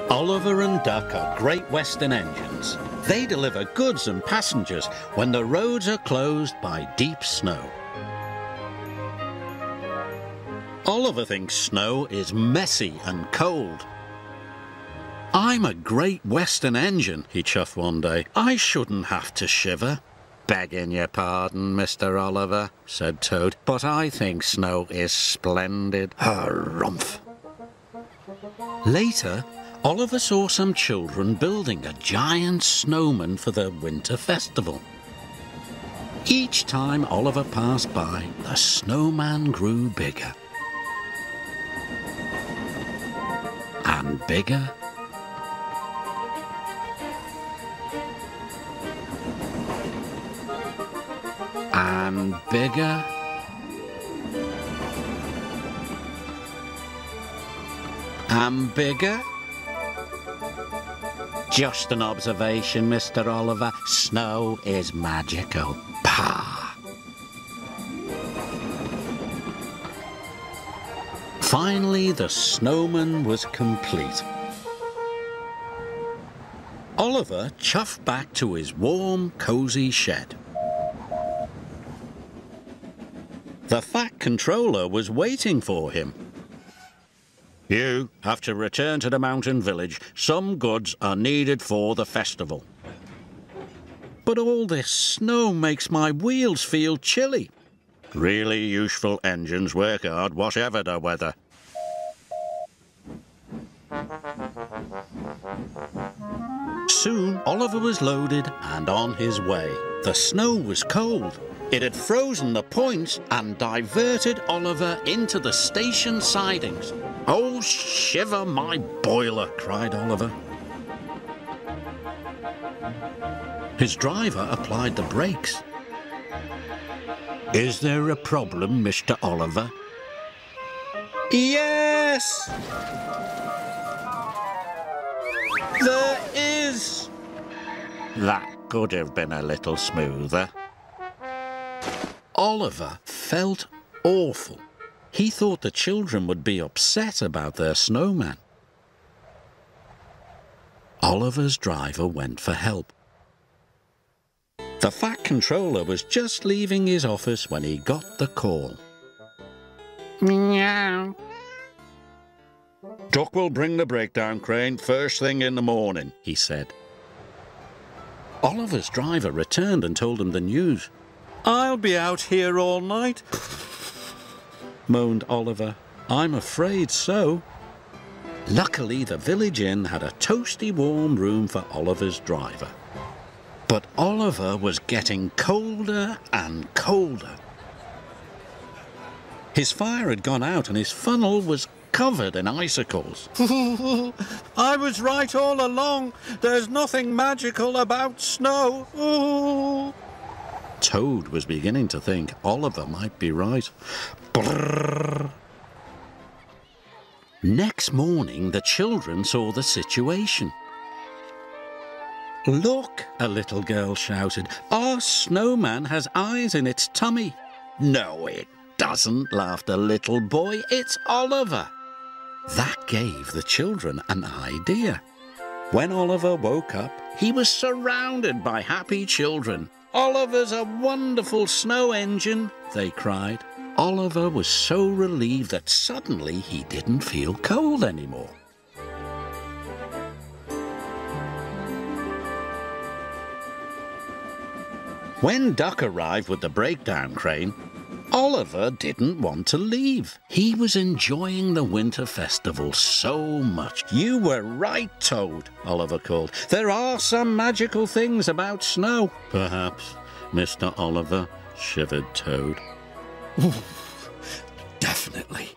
Oliver and Duck are Great Western engines. They deliver goods and passengers when the roads are closed by deep snow. Oliver thinks snow is messy and cold. "I'm a Great Western engine," he chuffed one day. "I shouldn't have to shiver." "Begging your pardon, Mr. Oliver," said Toad, "but I think snow is splendid." Harumph. Later, Oliver saw some children building a giant snowman for the winter festival. Each time Oliver passed by, the snowman grew bigger. And bigger. And bigger. And bigger. Just an observation, Mr. Oliver. Snow is magical. Pah! Finally, the snowman was complete. Oliver chuffed back to his warm, cosy shed. The Fat Controller was waiting for him. "You have to return to the mountain village. Some goods are needed for the festival." "But all this snow makes my wheels feel chilly." "Really useful engines work hard, whatever the weather." Soon, Oliver was loaded and on his way. The snow was cold. It had frozen the points and diverted Oliver into the station sidings. "Oh, shiver my boiler!" cried Oliver. His driver applied the brakes. "Is there a problem, Mr. Oliver?" "Yes! There is!" "That could have been a little smoother." Oliver felt awful. He thought the children would be upset about their snowman. Oliver's driver went for help. The Fat Controller was just leaving his office when he got the call. "Meow." "Duck will bring the breakdown crane first thing in the morning," he said. Oliver's driver returned and told him the news. "I'll be out here all night," moaned Oliver. "I'm afraid so." Luckily, the village inn had a toasty warm room for Oliver's driver. But Oliver was getting colder and colder. His fire had gone out and his funnel was covered in icicles. "I was right all along. There's nothing magical about snow." Ooh. Toad was beginning to think Oliver might be right. Brrr. Next morning, the children saw the situation. "Look," a little girl shouted. "Our snowman has eyes in its tummy." "No, it doesn't," laughed a little boy. "It's Oliver." That gave the children an idea. When Oliver woke up, he was surrounded by happy children. "Oliver's a wonderful snow engine," they cried. Oliver was so relieved that suddenly he didn't feel cold anymore. When Duck arrived with the breakdown crane, Oliver didn't want to leave. He was enjoying the winter festival so much. "You were right, Toad," Oliver called. "There are some magical things about snow." "Perhaps, Mr. Oliver," shivered Toad. "Definitely.